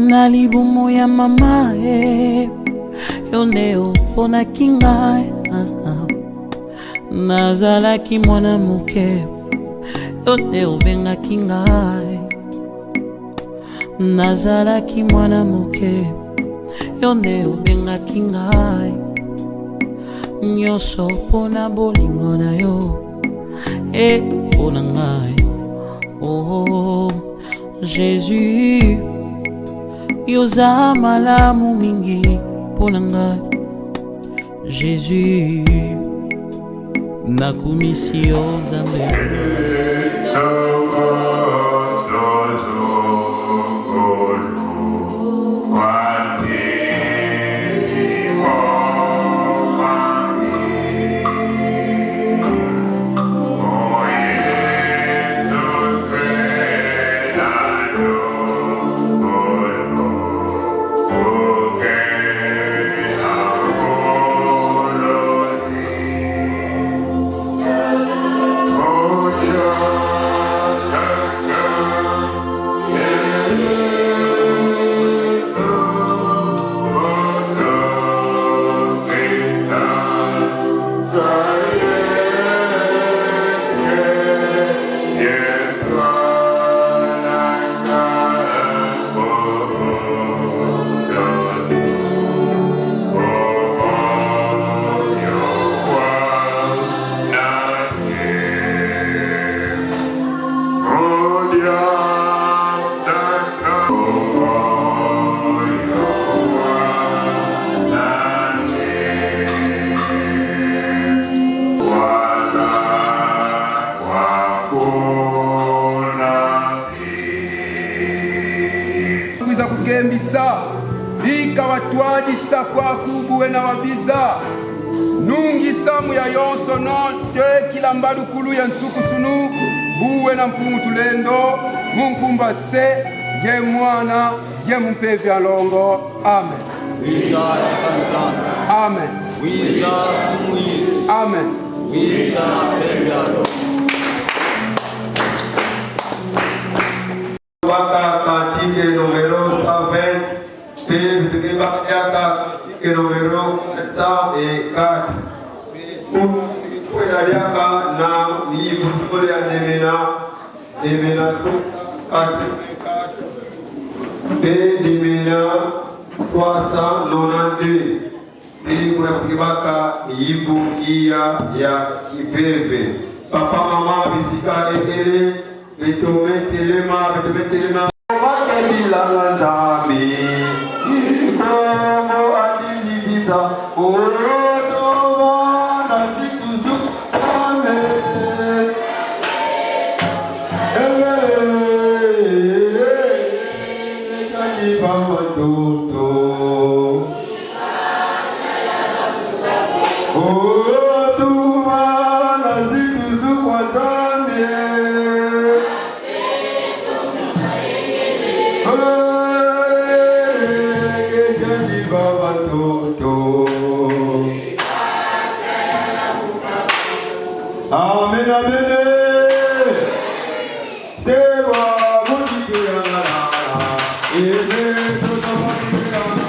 na libumu ya mama yoneo pona kinga nazalaki mwana moke yoneo benga kinga nazalaki mwana moke yoneo benga kinga nyonso pona bolingo na yo pona ngai oh Jésus yoza malamu mingi pona ngai Jésus nakumisi yo Nzambe kugembisa bika watwadisa kwa kubuwe na wabiza nungisa mu ya yonso no te kila mbadu kulu ya nsuku sunu buwe na mpumu tulendo munkumba se ye mwana ye mpevi alongo amen wiza yakanzana amen wiza tumuyizi amen wiza pevi alongo Waka kantike numero 120, Philippe de Bakiaka, kantike numero 704. Kuelaliaka na livre ya Nemena 4. P Nemena 392. Ili kuna kibaka ibu iya ya Kipembe. Papa mama bisika ekele. Betumetelema Wakabila Nzambi Ikomo adilibiza Orodoba na tikuzu Amen Shajiba matoto Orodoba na tikuzu kwa Zambia Amen, amen. Sewa mujikirana, eze tutamukirana.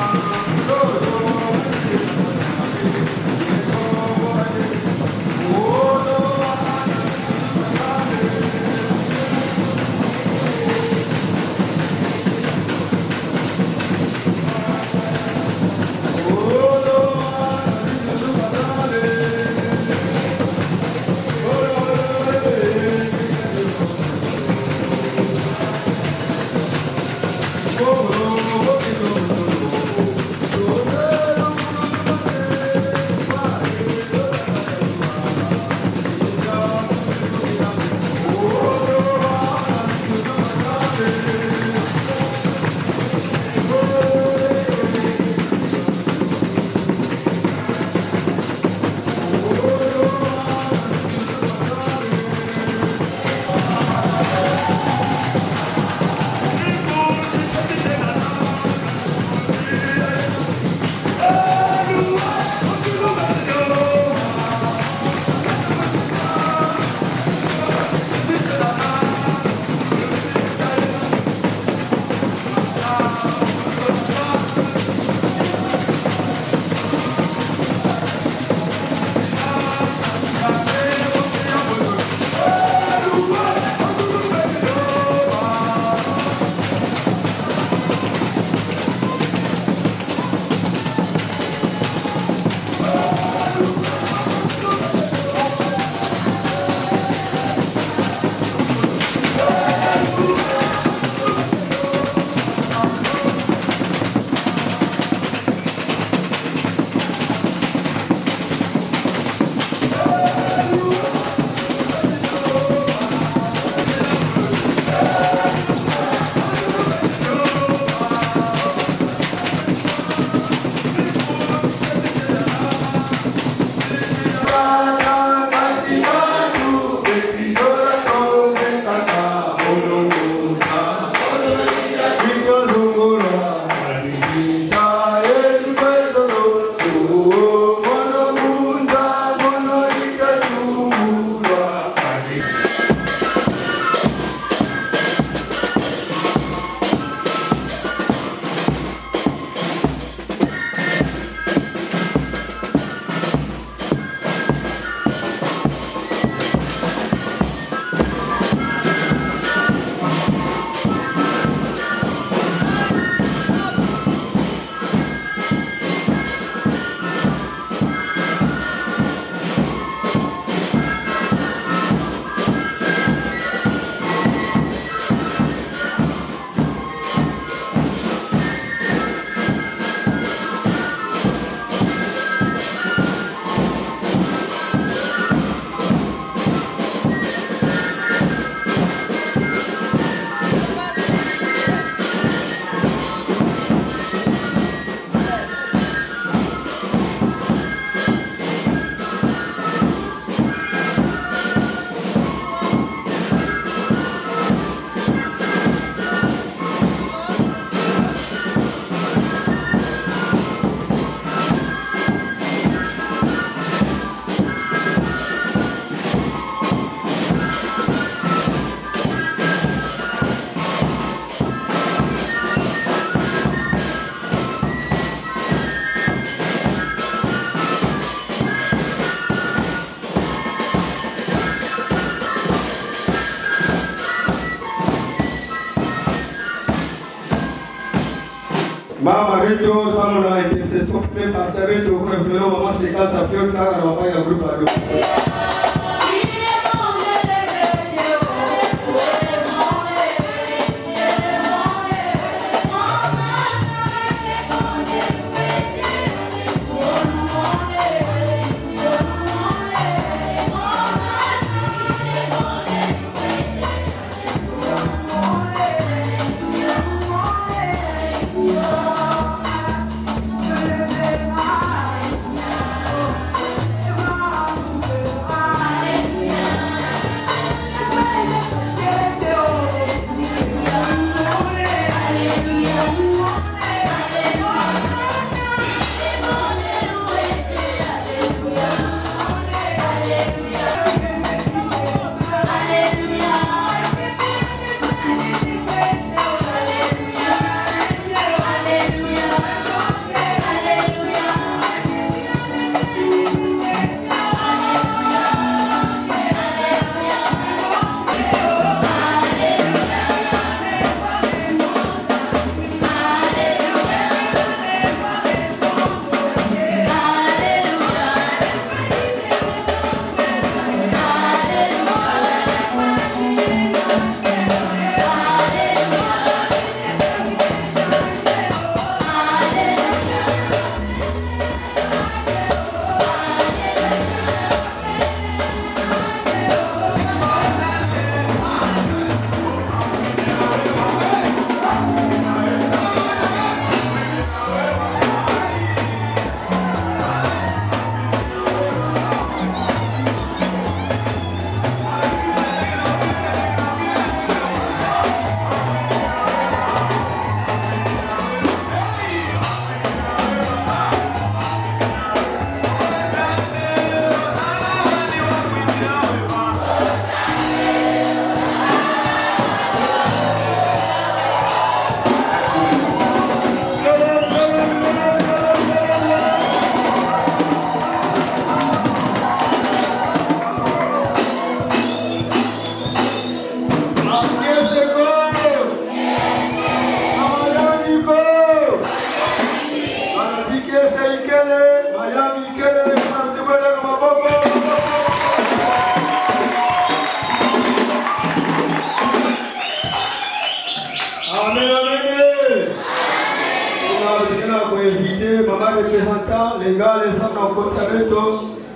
wetu sana na intercession kwa parti wetu kwa vile mama sikaza fiot kaka na wafanya group radio.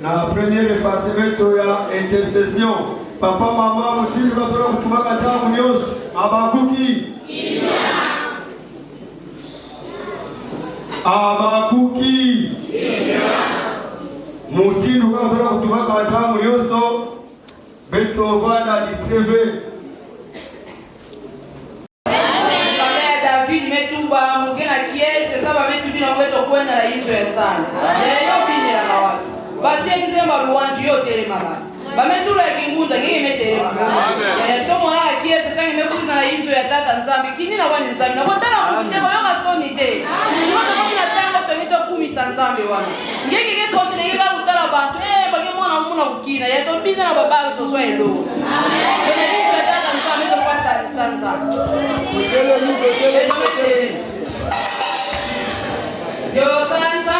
na premier département ya intercession papa mama mutini basora kutumaka tamu nyos abakuki mutini basora kutumaka tamu yoso beto bana distreve David metuba mugena kiese saba metu bina weto kwenda na hizo ya sana leo bini ya kawatu batie nzemba luwanji yote ile mama bametula kingunja ngeke metere mama ya tomo na kiese tangi mekuza na hizo ya tata nzambi kini na wani nzambi na botana kujeko yoga soni te sio kama kuna tango tonito 10 nzambi wana ngeke ke kote ngeke kutala bantu bage mwana muna kukina ya to bina na baba to so elo kene hizo ya tata nzambi to kwa sanza yo sanza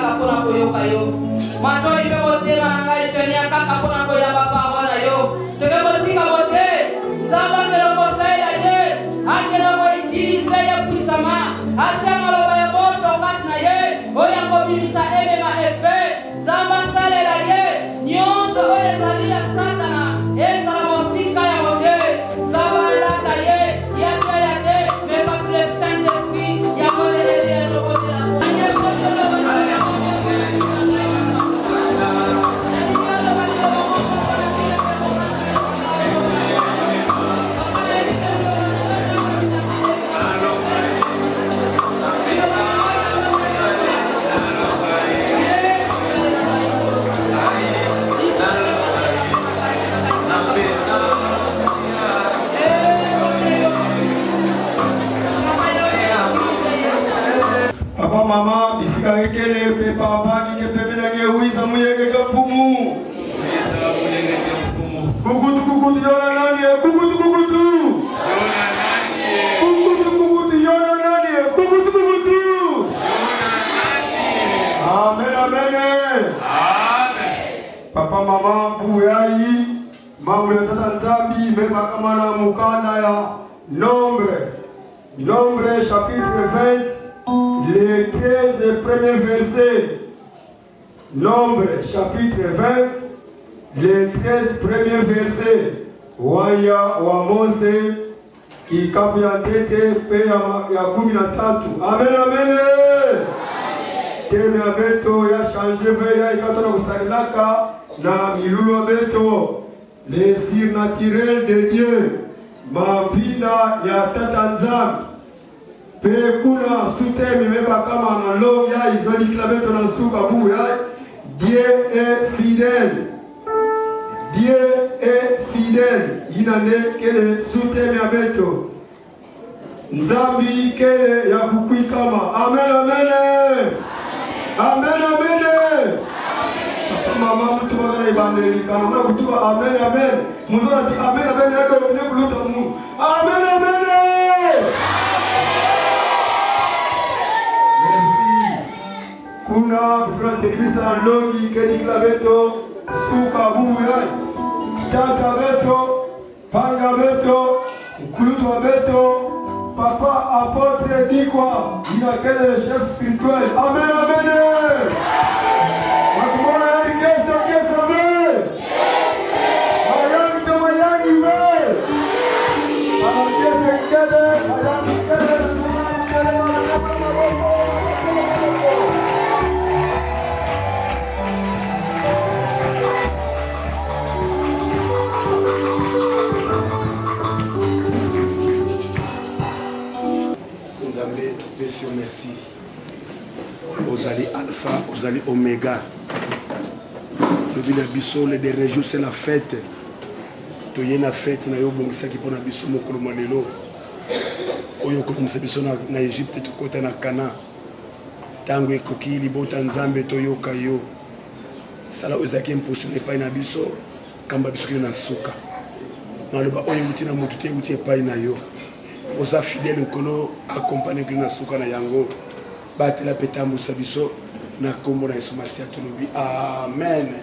kaka pona koyoka yo. Matoi pe motema na ngai Seigneur kaka pona koyamba parole yo. Teke botika bote. Zamba melo kosaila ye. Akena bo utiliser ya puissamment. Atia maloba ya boto katna ye. Oya komisa eme ma effet. Zamba sale la ye. Nyonso oya zalia satana. Ezala mosika ya bote. Zamba lata ye. Yate yate. Mais parce que le Saint-Esprit ya molele ya lokote la bote. Papa, maman, ici Karikele, papa, qui est prévu dans oui, ça mouille avec le foumou. Coucou, Yonanani, coucou. Coucou, Yonanani, coucou. Amen. Papa, maman, Bouyayi, Mamou de Tatanzabi, Mebakamana Mukanda ya Nombre, chapitre 20. Les 13 premiers versets. Nombre chapitre 20. Les 13 premiers versets. Waya wa Mose ikapu ya tete pe ya 13. Amen. Keme abeto ya change veya ikatona kusalilaka na milulu abeto. Les surnaturels de Dieu. Mapinda ya Tatanzam. Pekuna sute mimeba kama na loya izoli klabeto na suka buya. Dieu est fidèle. Inane kele sute miabeto. Nzambi kele ya bukui kama. Amen. Mama mtu magana ibandeli kama mna kutuba amen. Muzona ti amen yako mwenye kuluta Mungu. Amen. Kuna frante Krista longi kenikla beto suka buya tata beto panga beto kuluto beto papa apotre dikwa ina kele chef spirituel. Amen. Wakumona yani kesto me mayangi me anakese kele mayangi kele. Merci. Ozali Alpha, Ozali Omega. Le dernier jour, c'est la fête. Tu y a une fête, na yo bongisa ki pona biso mokolo malelo. Oyo ko komisa biso na Egypte to kota na Kana. Tango ekoki libota nzambe to yoka yo. Sala ozaki impossible pa na biso kamba biso na suka. Maloba oyo mutina mutu te uti pa na yo. Oza fidèle nkolo accompagner que na suka na yango batela petambo sabiso na kombo na Yesu Masia tolobi amen.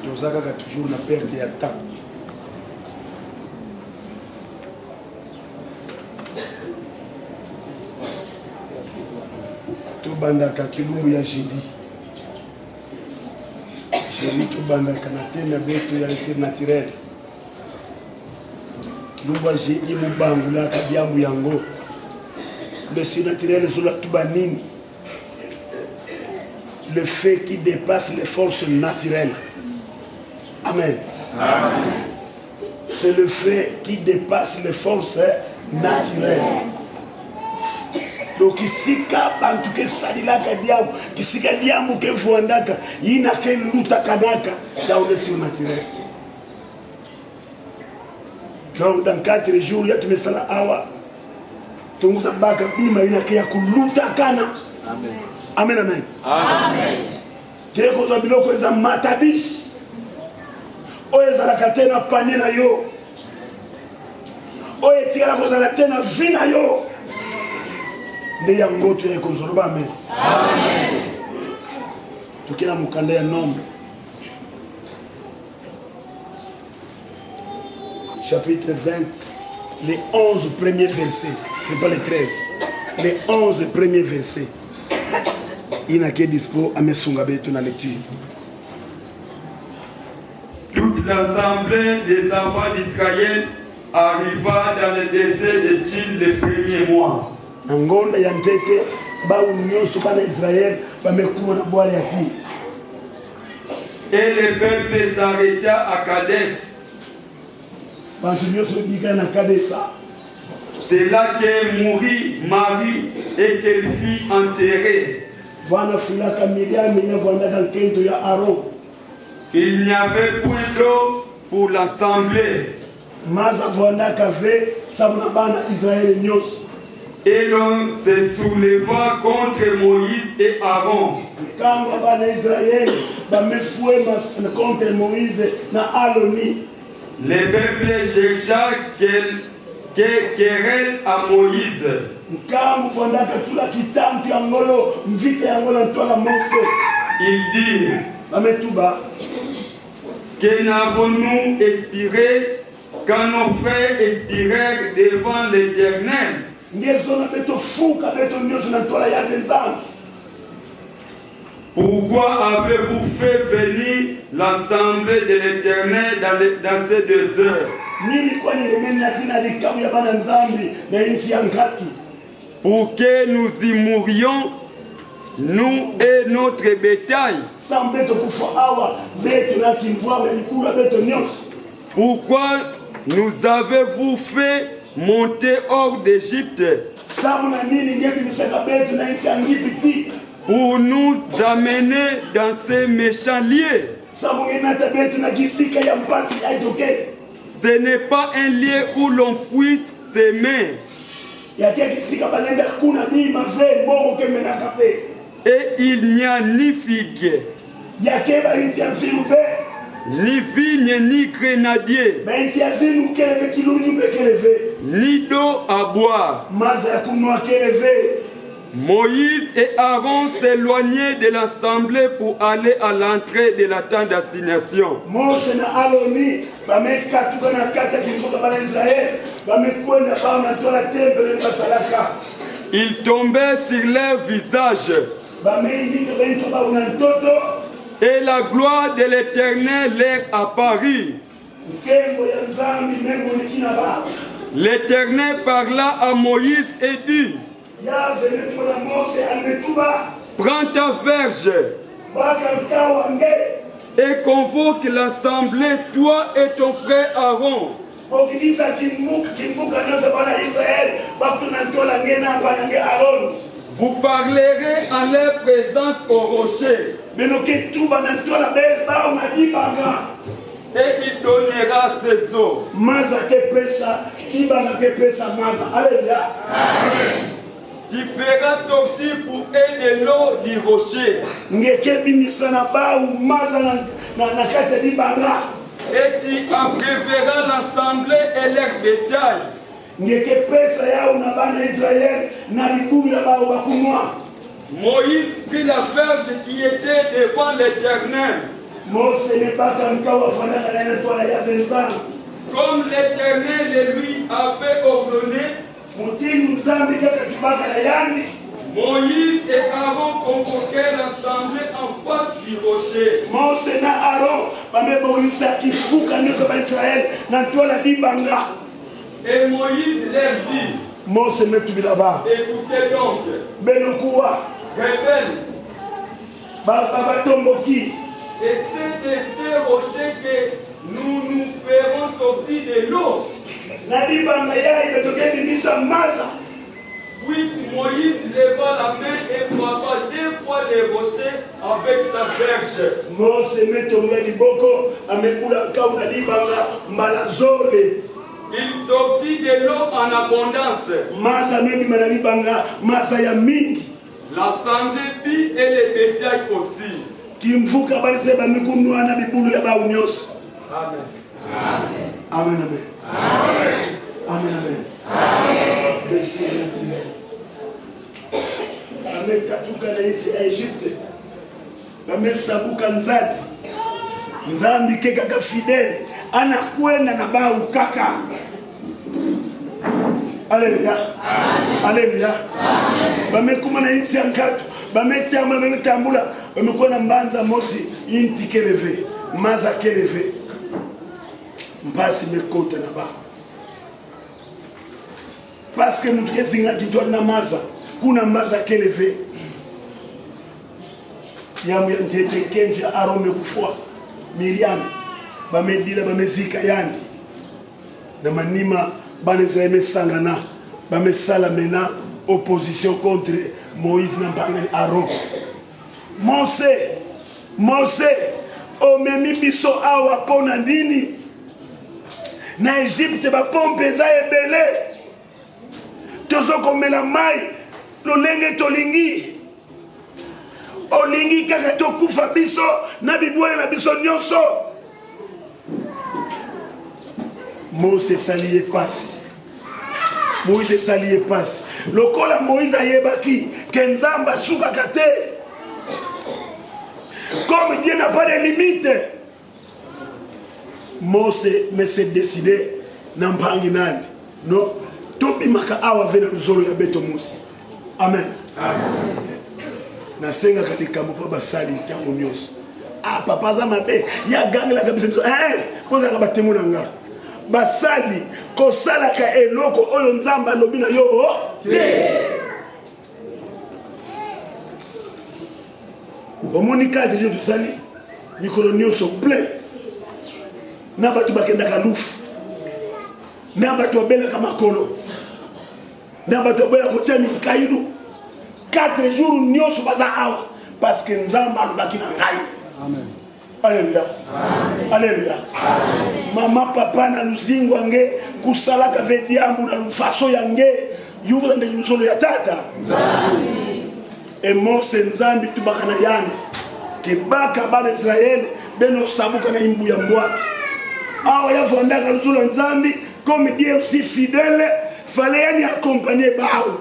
Tozaka toujours na perte ya temps. Tobandaka kilumbu ya jeudi. J'ai tout bandaka na tena beto ya surnaturel. Lumba j'ai imu bangula kabiamu yango. Le surnaturel sur la tubanini. Le fait qui dépasse les forces naturelles. Amen. C'est le fait qui dépasse les forces naturelles. Donc ici bantu ke salila ka diamu kisika diamu ke vuandaka ina ke luta kanaka dans le surnaturel. Donc dans 4 jours ya tumesala awa tunguza baka bima ina ke ya kuluta kana. Amen. Keko za biloko za matabishi oyo za la katena panela yo oyo etikala kozala te na vi na yo nde yango toyei kozoloba amen. Toke na mokanda ya Nombre chapitre 20 les 11 premiers versets, c'est pas les 13, les 11 premiers versets. Il n'a qu'à dispo à Mesungabe dans la lecture. Toute l'assemblée des enfants d'Israël arriva dans le désert de Tine le premier mois. Nangonda ya ntete ba unyoso bana Israël ba mekuwa na bwale ya Ti. Et le peuple s'arrêta à Kadès. C'est là qu'elle mourut Marie et qu'elle fut enterrée. Il n'y avait point d'eau pour l'assemblée. Et l'on se souleva contre Moïse et Aaron. Le peuple chercha querelle à Moïse. Il dit, que n'avons-nous espéré quand nos frères espérèrent devant l'Éternel? Pourquoi avez-vous fait venir l'assemblée de l'Éternel dans ces 2 heures? Pour que nous y mourions, nous et notre bétail. Pourquoi nous avez-vous fait monter hors d'Égypte? Pour nous amener dans ces méchants lieux. Ce n'est pas un lieu où l'on puisse s'aimer. Et il n'y a ni figue, ni vigne, ni grenadier, ni d'eau à boire. Moïse et Aaron s'éloignaient de l'assemblée pour aller à l'entrée de la tente d'assignation. Ils tombaient sur leur visage. Et la gloire de l'Éternel leur apparut. L'Éternel parla à Moïse et dit, prends ta verge et convoque l'assemblée, toi et ton frère Aaron. Vous parlerez en leur présence au rocher. Et il donnera ses eaux. Tu feras sortir pour eux de l'eau du rocher. Et tu abréveras l'assemblée et leur bétail. Moïse prit la verge qui était devant l'Éternel. Comme l'Éternel le lui avait ordonné, Moïse et Aaron convoquèrent l'assemblée en face du rocher. Et Moïse leur dit, écoutez donc, rebelles, et c'est de ce rocher que nous nous ferons sortir de l'eau. Puis Moïse leva la main et frappa 2 fois les rochers avec sa verge. Il sortit de l'eau en abondance. L'assemblée vit et les bétails aussi. Amen. Amen. Amen, amen. Merci, merci. Amen, tatuka na isi Egypte. Amen, sabuka nzadi. Nzambi keka fidèle. Anakwenda na bau kaka. Alléluia. Alléluia. Bamekuma na isi yankatu. Bametambula. Bamekuwa na mbanza mosi. Inti keleve. Maza keleve. Mbasi mekota na bau. Parce que nous sommes na maza. Kuna maza keleve. Yamu yantete kenji arome kufua. Miriam. Bamedila bamezika yandi. Na manima banezraime sangana. Bamesala mena opposition contre Moïse na Aaron. Mose. Omemi biso awa pona ndini. Na Egypte ba pompe za ebele. Tozo komela mai lolenge tolingi olingi kaka tokufa biso na bibwele na biso nyonso. Moïse saliye pasi. Moïse saliye pasi. Lokola Moïse ayebaki kenzamba suka kate. Comme Dieu n'a pas de limite. Moïse me s'est décidé nampangi nani. Non. Tobi maka awa vena luzolo ya beto musi. Amen. Amen. Na senga kalikambo pa basali ntango nyonso. Ah papa za mabe ya gangela kabisa. Koza ka batemo nanga. Basali ko sala ka eloko oyo nzamba lobi na yo te. Omonika de Dieu du sali. Mikolo nyonso plein. Na batu bakenda ka lufu. Na batu babela kama kolo. Na batu babela kotemi kailu. 4 jours nyonso baza awa parce que nzamba alobaki na ngai. Amen. Alléluia. Amen. Alléluia. Amen. Mama papa na luzingo ange kusalaka vediambu na lufaso yange yuko nde luzolo ya tata. Nzambi. E Mose nzambi tubaka na yandi. Ke baka bana Israël beno sabuka na imbu ya mbwaki. Awa ya fondaka luzolo nzambi comme Dieu aussi fidèle fallait yani accompagner bao.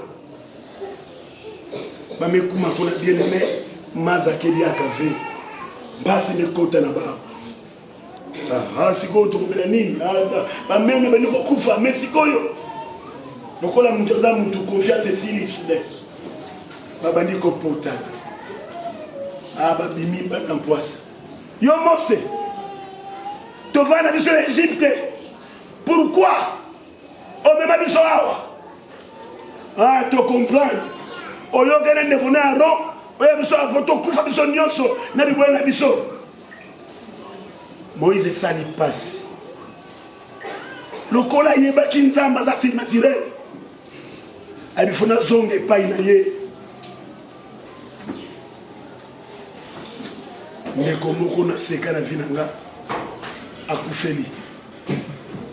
Bamekuma kuna bien aimé maza keli akave. Basi nekota na bao. Siko to kubela nini? Bamene bani kufa mesikoyo. Lokola mtoza mtu confiance sili soudain. Babandi ko pota. Babimi ba n'empoise. Yo Mose. To va na biso Égypte. Pourquoi? O mema biso awa. To comprendre. Oyo gane ndeko na Aaron. Oyo biso apoto kufa biso nyonso na bibwe na biso. Moïse sali passe. Lokola yeba kinzamba za surnaturel. Abifuna zonge pa ina ye. Ndeko moko na seka na vinanga akufeli.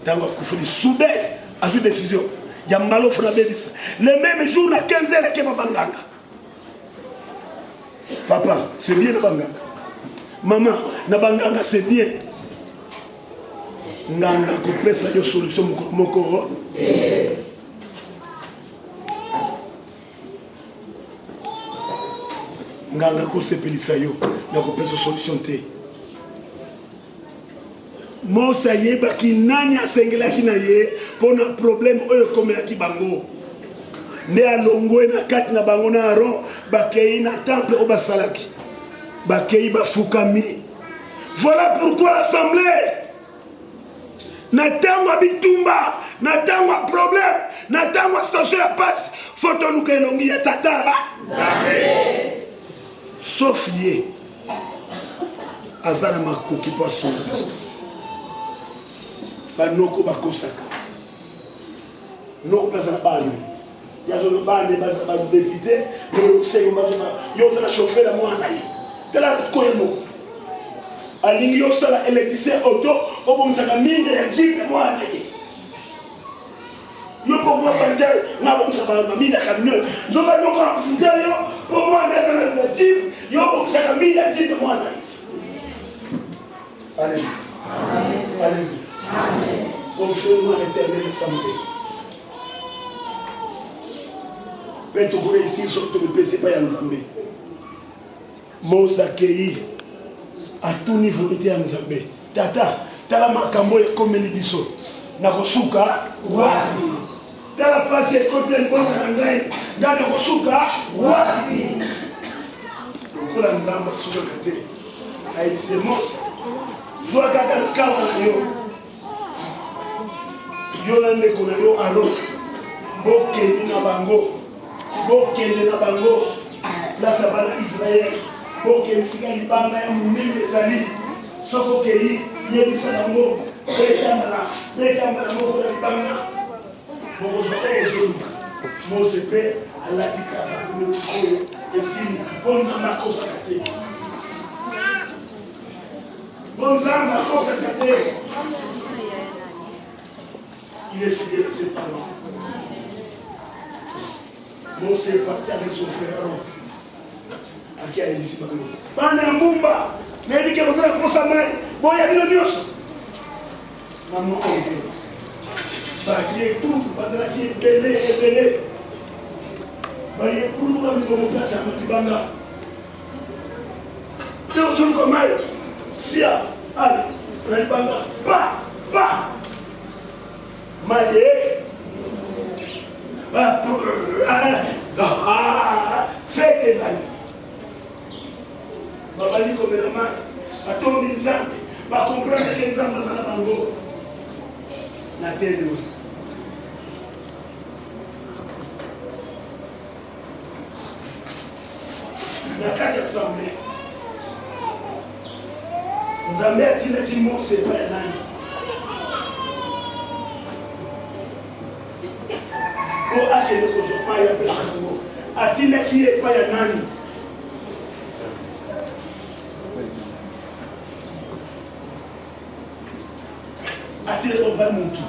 Tango akufeli soudain a eu décision. Yambalo funa bebisa. Le même jour na 15h ke babanganga. Papa, c'est bien na banganga. Maman, na banganga c'est bien. Nganga ko pesa yo solution moko. Nganga ko sepelisa yo na ko pesa solution te. Mose yeba ki nani asengela ki na ye pona problème oyo komela ki bango. Ne alongwe na kati na bango na Aaron bakei na temple o basalaki. Bakei bafukami. Voilà pourquoi l'assemblée na tangwa bitumba, na tangwa problème, na tangwa station ya passe, photo luka elongi ya tata. Amen. Sauf ye. Azana makoki pa songa. Banoko bakosaka. Noko plaza na bana. Yazo no bana baza ba dévité, mais c'est comme yo za chauffeur la mwana yi. Tela koyemo. Alingi yo sala électricien auto, obomsaka mingi ya jipe mwana yi. Yo poko fanta na bomsaka mingi ya camion. Ndoka ndoka futa yo, po mwana za na jipe, yo bomsaka mingi ya jipe mwana yi. Alléluia. Alléluia. Amen. Confie-moi l'éternel samedi. Mais tu connais ici, surtout le PC pas Nzambe. Mozakei, à tout niveau de Nzambe. Tata, tala makambo et comme les biso. Nakosuka, wapi. Tala passe et comme les bonnes angaï. Nakosuka, wapi. Donc la Nzamba suka kate. Aïe, c'est mos. Zoa kaka kawa na yo. Yo na ndeko na yo alo. Bokende na bango. Bokende na bango. La sabana Israël. Bokende sika libanga ya munene ezali. Soko kei yebisa bango. Betambala moko na libanga. Bokozwa ozoluka. Mosepe alati kravate meoyo esili. Bonzamba akosaka te. Bonzamba akosaka te. Il est fidèle à ses parents. Mose est parti avec son frère Aaron. À qui a été ici maintenant? Bana Mbumba, mais il dit que vous avez consommé. Bon, il y a bien le Dieu. Maman, ok. Bah, qui est tout, parce que qui est belé et belé. Bah, il est pour nous, nous avons placé à Matibanga. C'est au son comme elle. Sia, allez, Matibanga. Bah. Maye, faites la vie. Babali comme la main, à ton exemple, va comprendre que l'exemple dans la bango. La terre de la carte assemblée. Nous avons dit que mot c'est pas un an. Akende kozopa ya pesa ngo atina kiye pa ya nani atile ko ba muntu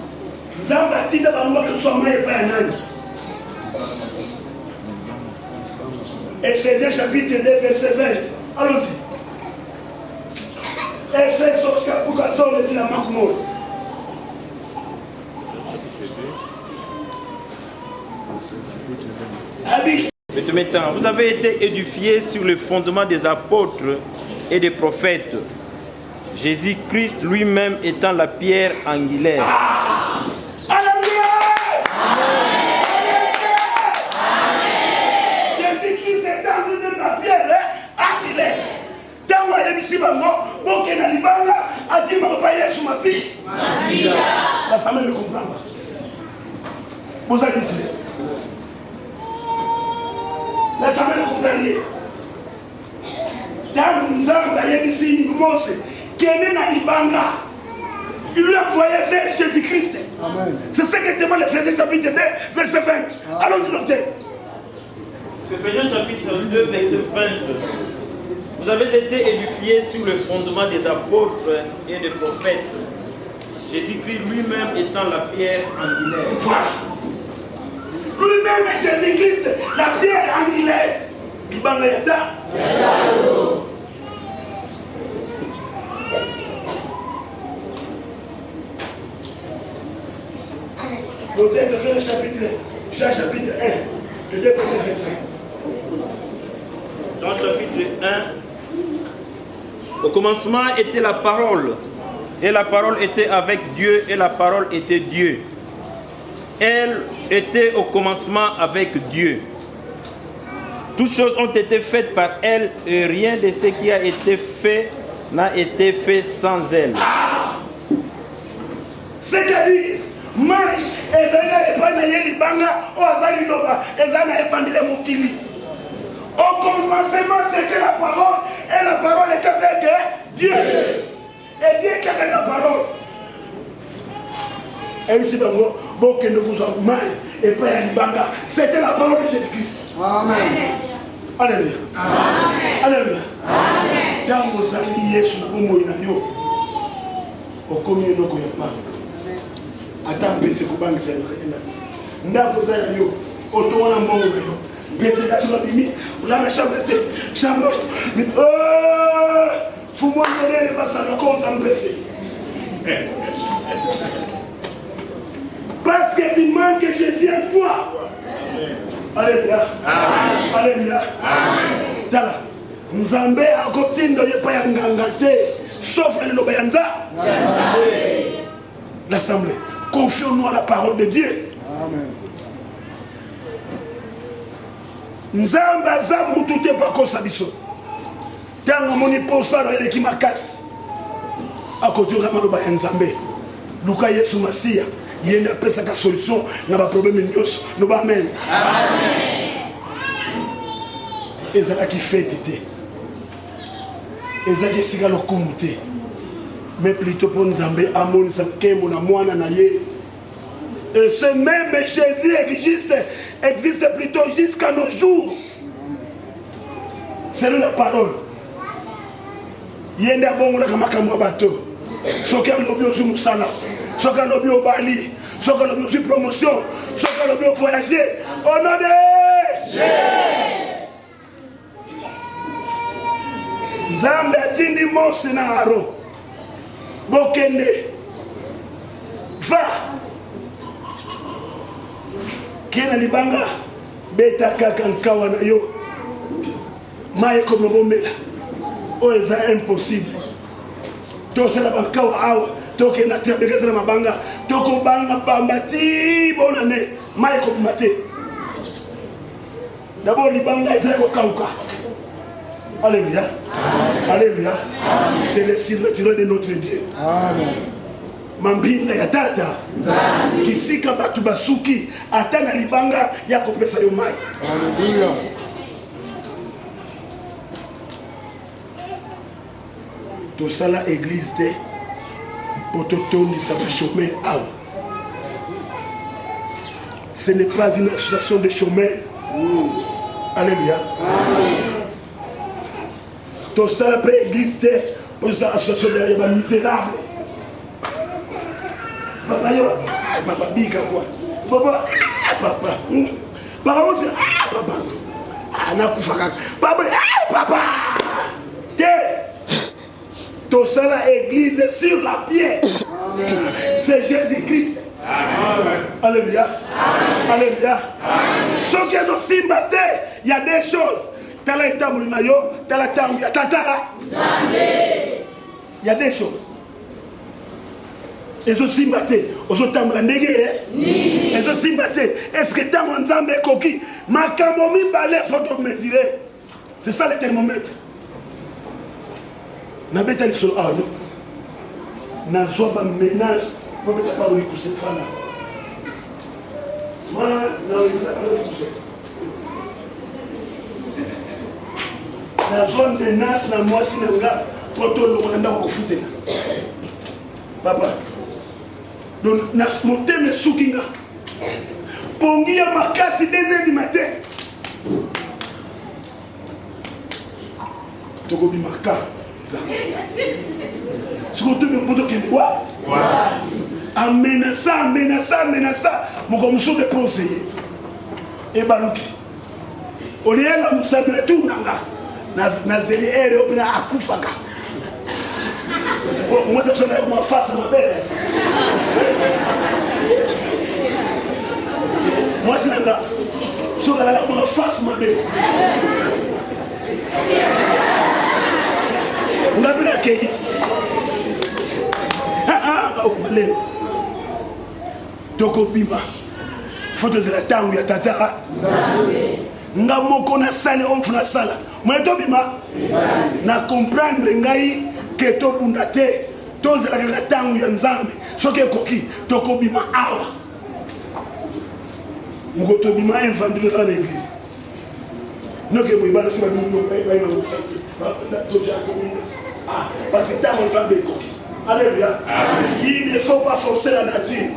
nzamba atina bango ko so ma pa ya nani. Ephésiens chapitre 2 verset 20. Allons-y. Ephésiens chapitre 2 la makumo. Maintenant, vous avez été édifiés sur le fondement des apôtres et des prophètes, Jésus-Christ lui-même étant la pierre angulaire. Jésus-Christ étant lui-même la pierre angulaire. Tant que je suis mort, pour que je ne pas dit mon père sur ma fille. La famille ne comprend pas. Vous avez dit la famille ne comprend rien. Tant que nous avons ici Mose, qui est né dans l'Ibanga, il lui a envoyé vers Jésus-Christ. C'est ce que demande l'Éphésiens chapitre 2, verset 20. Allons-y noter. Éphésiens chapitre 2, verset 20. Vous avez été édifiés sur le fondement des apôtres et des prophètes, Jésus-Christ lui-même étant la pierre angulaire. Lui-même est Jésus-Christ, la pierre angulaire. Ibanga yata. Notez que le chapitre, Jean chapitre 1, le 2 verset. Jean chapitre 1. Au commencement était la parole, et la parole était avec Dieu, et la parole était Dieu. Elle était au commencement avec Dieu. Toutes choses ont été faites par elle, et rien de ce qui a été fait n'a été fait sans elle. C'est-à-dire, moi, ezali epana yeli banga ozali loba ezana epandile mokili. Au commencement c'était la parole et la parole était avec Dieu. Et Dieu qui avait la parole. Et ici bango bokende kuzwa mai et pas ya libanga, c'était la parole de Jésus-Christ. Amen. Alléluia. Amen. Alléluia. Amen. Tango zali Yesu na bomoi na yo. Okomi eloko ya pa. Ata mpese kubangisa ya nakayenda. Ndako za ya yo. Oto wana mbongo na yo. Mpese katu na bimi. Ulana chambre te. Chambre. Fumo nyenele basa na konza mpese. Parce que tu manques Jésus en toi. Alléluia. Alléluia. Tala. Nzambe akotindo yepa ya ngangate. Sauf le lobayanza. L'assemblée. Confions-nous à la parole de Dieu. Amen. Nzambe aza mutu te bakosa biso. Tanga moni posalo eleki makasi. Akotunga maloba ya Nzambe. Luka Yesu Masia. Yenda pesa ka solution na ba problème nyos. No ba amen. Amen. Ezala ki fête te. Ezala ki sika lokumu te. Mais plutôt pour Nzambe amon sankemo na mwana na ye. Et ce même Jésus existe plutôt jusqu'à nos jours. C'est la parole. Yenda bongo la kamakamwa bateau. Soka lobi ozu musala. Soka lobi au Bali. Soka lobi ozu promotion. Soka lobi au voyager. Au nom de Jésus. Nzambe atindi Mose na Aaron. Bokende. Va. Kena libanga beta kaka nkawa na yo maye comme bombela o eza impossible to sala bankawa awa to kena trebegeza na mabanga to ko banga bambati bonane maye comme mate d'abord libanga eza ko kauka. Alléluia. Alléluia. C'est le signe naturel de notre Dieu. Amen. Mambinda ya tata kisika batu basuki atana libanga ya kopesa yo mai. Alléluia. To sala église te pototoni sa chemin out. Ce n'est pas une association de chômeurs. Alléluia. To sala pe église te pour sa association de misérables. Papa yo, papa bika quoi. Papa, papa. Papa aussi, papa. Anakufaka. Papa, papa. Te. Tout ça la église sur la pierre. C'est Jésus-Christ. Alléluia. Alléluia. Ceux qui ont aussi battu, il y a des choses. Tala itamu mayo, tala tamu ya tata. Il y a des choses. Et aussi maté, aux autres ndege, et aussi maté, est-ce que tant on Nzambe koki, ma kamomi balé faut mesurer. C'est ça le thermomètre. Na beta lisolo ah non. Na zoba menace, moi ça pas lui pousser fana. Moi na lui ça pas lui pousser. Na zone menace na moi sinanga, poto lo nganda ko futé. Papa. Donc, mon thème est Soukinga. Pongi à Makasi 2h du matin. Togobi Maka. Ce que tu veux dire, c'est quoi? Amenaça. Mon comme de conseiller. Et Balouki. On est là, nous sommes tout nanga. Nazeli ere obina akufaka. Moi, ça sonne avec ma face, ma belle. Moi, c'est là. Sur la face, ma belle. On a bien accueilli. Toko Bima. Photo de la tangue, il y a Tata. Nga moko na sale, on fait la sala. Moi, Tobima. Na comprendre, ngai. Que to bundate to zela ka tangu ya Nzambe soki koki to ko bima awa muko to bima infantile dans l'église noke mo ibana siba no ba ina na to ja komina parce que tangu Nzambe koki. Alléluia. Il ne faut pas forcer la nature.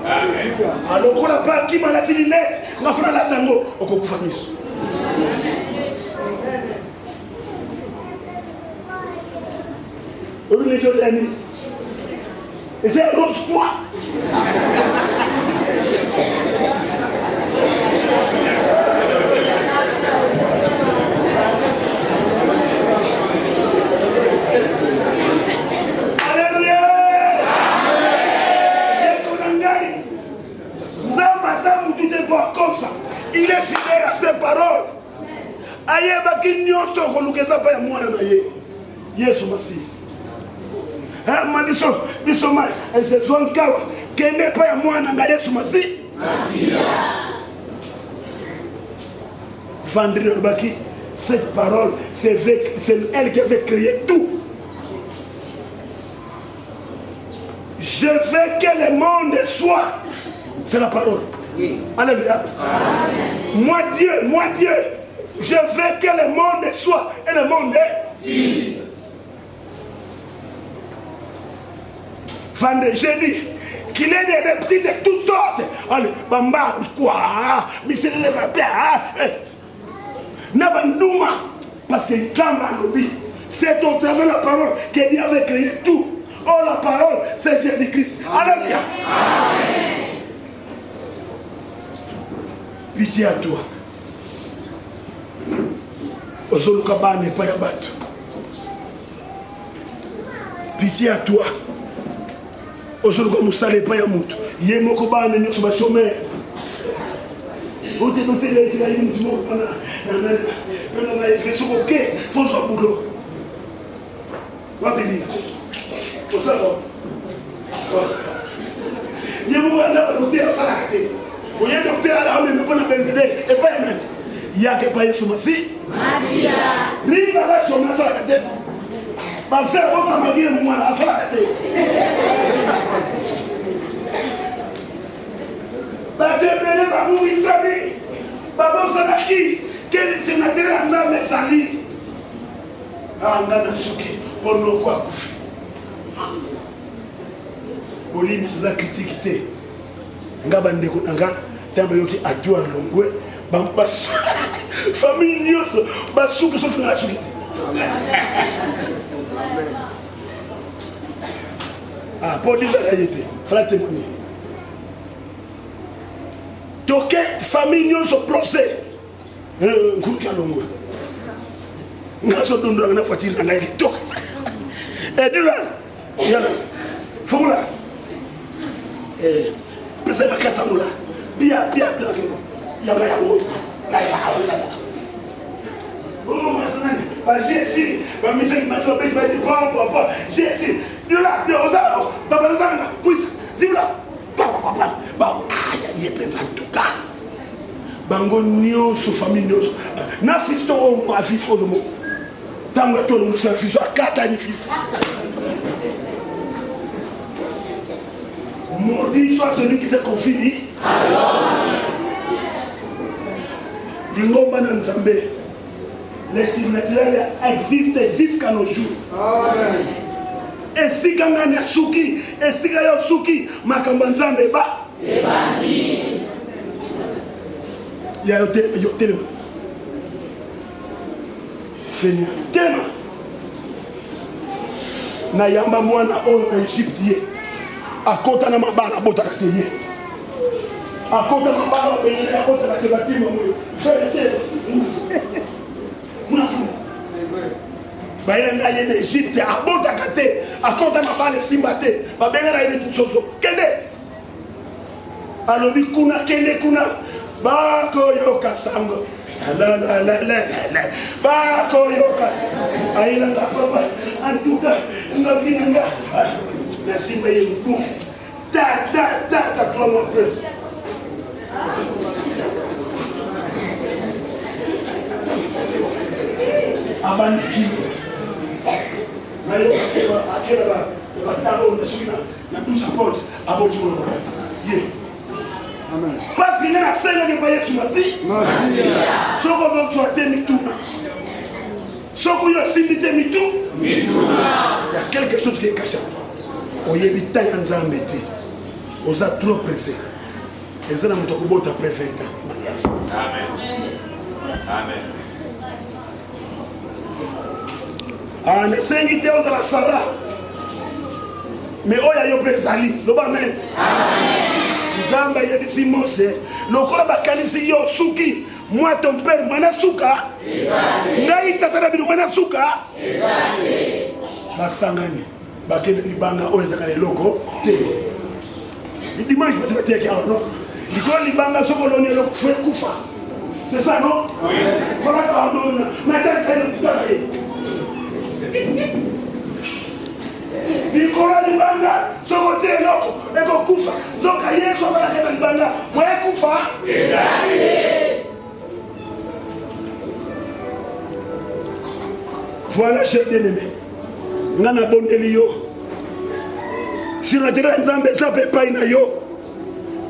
Alors qu'on n'a pas qui m'a la net on va faire la tango au kokufa miso. Les choses amis. Et c'est rose-moi. Alléluia. Nzamba ça tout est pas comme ça. Il est fidèle à ses paroles. Ayebaki nyonso kolukeza pa ya mwana na ye. Yesu Masi. Ah maniso bisoma ese zonkawa kende pa ya mwana na Yesu Masi. Masia. Vendredi baki cette parole c'est elle qui avait créé tout. Je veux que le monde soit. C'est la parole. Oui. Alléluia. Amen. Moi Dieu, je veux que le monde soit. Et le monde est. Oui. Vendredi, j'ai dit qu'il y ait des reptiles de toutes sortes. Allez, bamba, quoi, misère les papiers, Nabandouma, parce que c'est au travers de la parole que Dieu avait créé tout. Oh, la parole, c'est Jésus-Christ. Alléluia. Amen. Pitié à toi. Ozolukaba n'est pas yabat. Pitié à toi. Ozoluka Moussale pas yamut. Yemokoba n'est pas chômeur. Vous êtes noté les Israéliens, on a fait ce qu'il faut son boulot. Va bénir. Pour ça, il y a un docteur à Salakate. Il y a un docteur à la rue, mais pas de BND. Et pas un mec. Il y a que pas de Somassi. Rive à la chômage à Salakate. Parce que vous avez dit que moi, à Salakate. Bah, tu es béni, bah, vous, il s'habille. Bah, vous, ça n'a qui. Quel sénateur en a mes alliés. Ah, on a un souki pour nous quoi coucher. Bolimi c'est critiquité. Ngaba ndeko nanga tamba yoki adwa longwe bampas famille nyoso basuku so fina suki. Ah pour dire la vérité, fera témoigner. Toke famille nyoso procès. Nkuruka longwe. Ngaso dondo na voiture nanga yaki to. Et de là, yala, faut là. C'est ma casa là. Bien, yala ya wo. La ya la. Oh masana, ba Jésus, ba misaki maso beti ba di papa. Jésus, de là, de ozao, baba zanga, kuisa, zibula. Papa. Ba aya ye pensa en tout cas. Bango nyoso famille nyoso. Na fisto o afiko do mo. Tango to no se fiso akata ni fisto. Maudit soit celui qui se confie. Lingomba na Nzambe. Les surnaturels existent jusqu'à nos jours. Amen. Et si Ganga na suki, et si Gayo suki, makamba Nzambe ba. Ebani. Ya yote. Seigneur, tellement. Na yamba mwana oyo na Egypte. Akota na mabana bota kateye. Akota na mabana benye akota na tebatima moyo. Fete. Muna fu. Baina nga yene Egypte abota kate. Akota na mabana simbate. Ba benga na yene tsoso. Kende. Alobi kuna kende kuna. Bako yoka sango. La. Bako yoka. Aila nga papa. Antuka nga vinanga. La simba yé mou. Ta, toi mon peu. Abani kilo. Na yo akela ba taro na suina na 12 portes abotu na. Ye. Amen. Parce qu'il y a scène qui va Yesu Masi. Soko zo soite mituna. Soko yo simite mitu. Mituna. Il y a quelque chose qui est caché en toi. Oyebita ya Nzambe te. Oza trop pressé. Ezana mutoko bota après 20 ans. Amen. Ah, ne sengi te oza la Sarah. Mais oya yo prezali, loba amen. Nzambe yebisi Mose, lokola bakalisi yo suki, moi ton père mwana suka. Ngai tata na bino mwana suka. Basangani. Bakende libanga oyo ezaka eloko te. Dimanche parce que tu es là non. Diko libanga soko loni eloko fe kufa. C'est ça, non? Oui. Voilà ça, on donne. Maintenant, c'est le tout à Bikola libanga, soko tie loko, eko kufa. Zoka Yesu abala keta libanga, mwe kufa. Voilà, chef bien-aimé. Ngana bondeli yo. Si la terre nzambe ça peut pas na yo.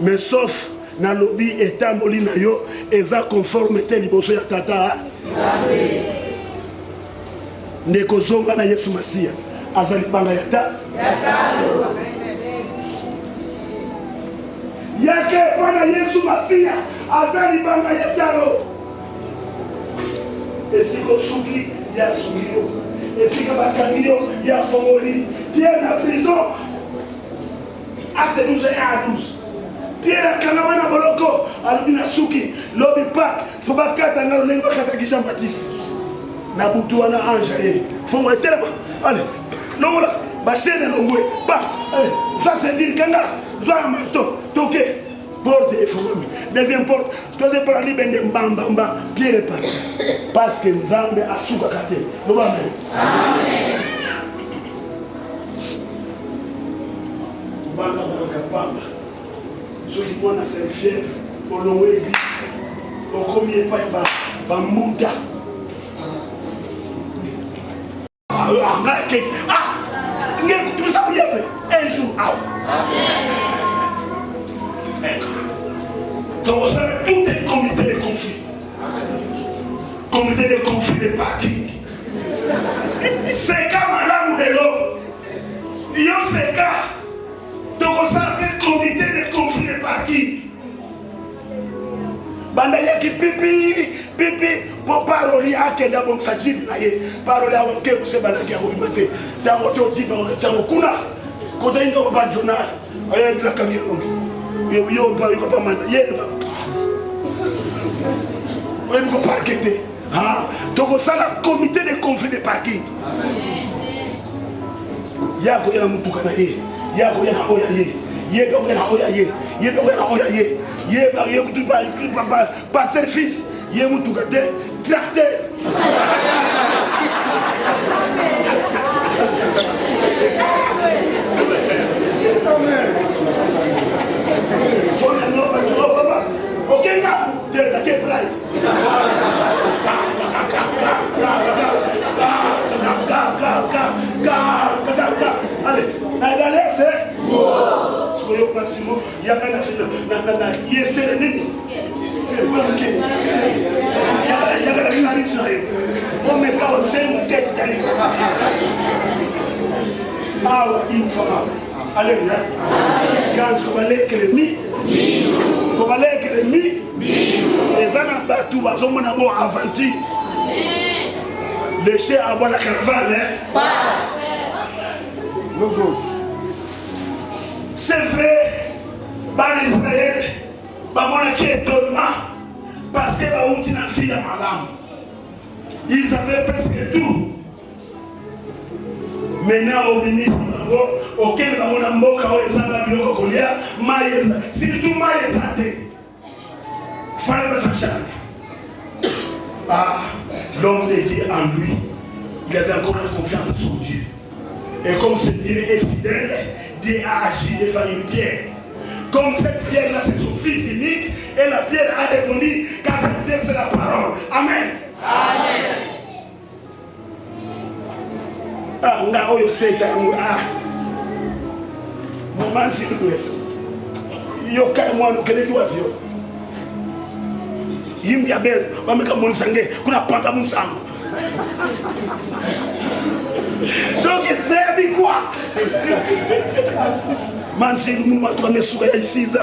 Mais sauf na lobby état moli na yo, eza conformité liboso ya tata. Amen. Ndeko zonga na Yesu Masia. Azali banga yata. Yake bwana Yesu Masia, azali banga yatalo. Esiko suki ya sugio. Esika bakangio ya fongoli. Pierre na prison. Acte 12 et à 12. Pierre Kanamana Boloko, Alubina Suki, Lobby Park, Fobakata Ngalo Lengo Kataki Jean-Baptiste. Nabutouana Ange, faut moi tellement. Allez, non là, Bachene Longwe, bah, allez, ça c'est dire Kanga, Zoa Mato, Toke, porte et Foumi. Deuxième porte, troisième porte, Libende Mbamba, Pierre est parti. Parce que Nzambe a Souka Kate. Amen. Amen. Banga Banga Banga. Soki mwana c'est fièvre, au long église, au combien pas Mouda. Ah, tout ça vous y avez un jour. Donc vous savez, tout est comité de conflit. Comité de conflit de parti. C'est comme un de l'eau. Il y a ces cas. Donc on s'appelle comité de conflit de parti. Banda yaki pipi pour parler à Kenda bon sajib na ye parole à wanke vous balaki à bimate tango to diba tango kuna ko dai ndo ba journal ay la kangiro yo pas manda ye ba on ko parqueter donc ça la comité de conflit de parking yako yana mutuka na ye yako yana oya ye yego yana oya ye yego yana oya ye yeba yego tu pas service ye mutuka te tracteur Fona no baba okenga te da ke prai allez na laisse soyo pasimo yakana fina na yestere nini yakana fina Israël on me kawo sema keti tani awa infama alléluia quand tu vas les mi les ana batu bazomona mo aventure laissez avoir la caravane c'est vrai par Israël bamona qui est étonnement parce que baouti na fille à madame ils avaient presque tout maintenant au ministre auquel bamona mboka o ezanga biloko kolia maïs surtout maïs até fallait pas s'acharner. L'homme de Dieu en lui il avait encore la confiance en son Dieu et comme ce Dieu est fidèle Dieu a agi devant une pierre. Comme cette pierre-là, c'est son fils unique, et la pierre a répondu, car cette pierre, c'est la parole. Amen. Amen. Nga oyo seta mu maman si ndwe. Yo kai mwana keleki wapi yo? Yimbi ya ben, wameka monsange, kuna panta monsango. Donc c'est quoi? Man c'est nous m'a trouvé souka ya 6 ans.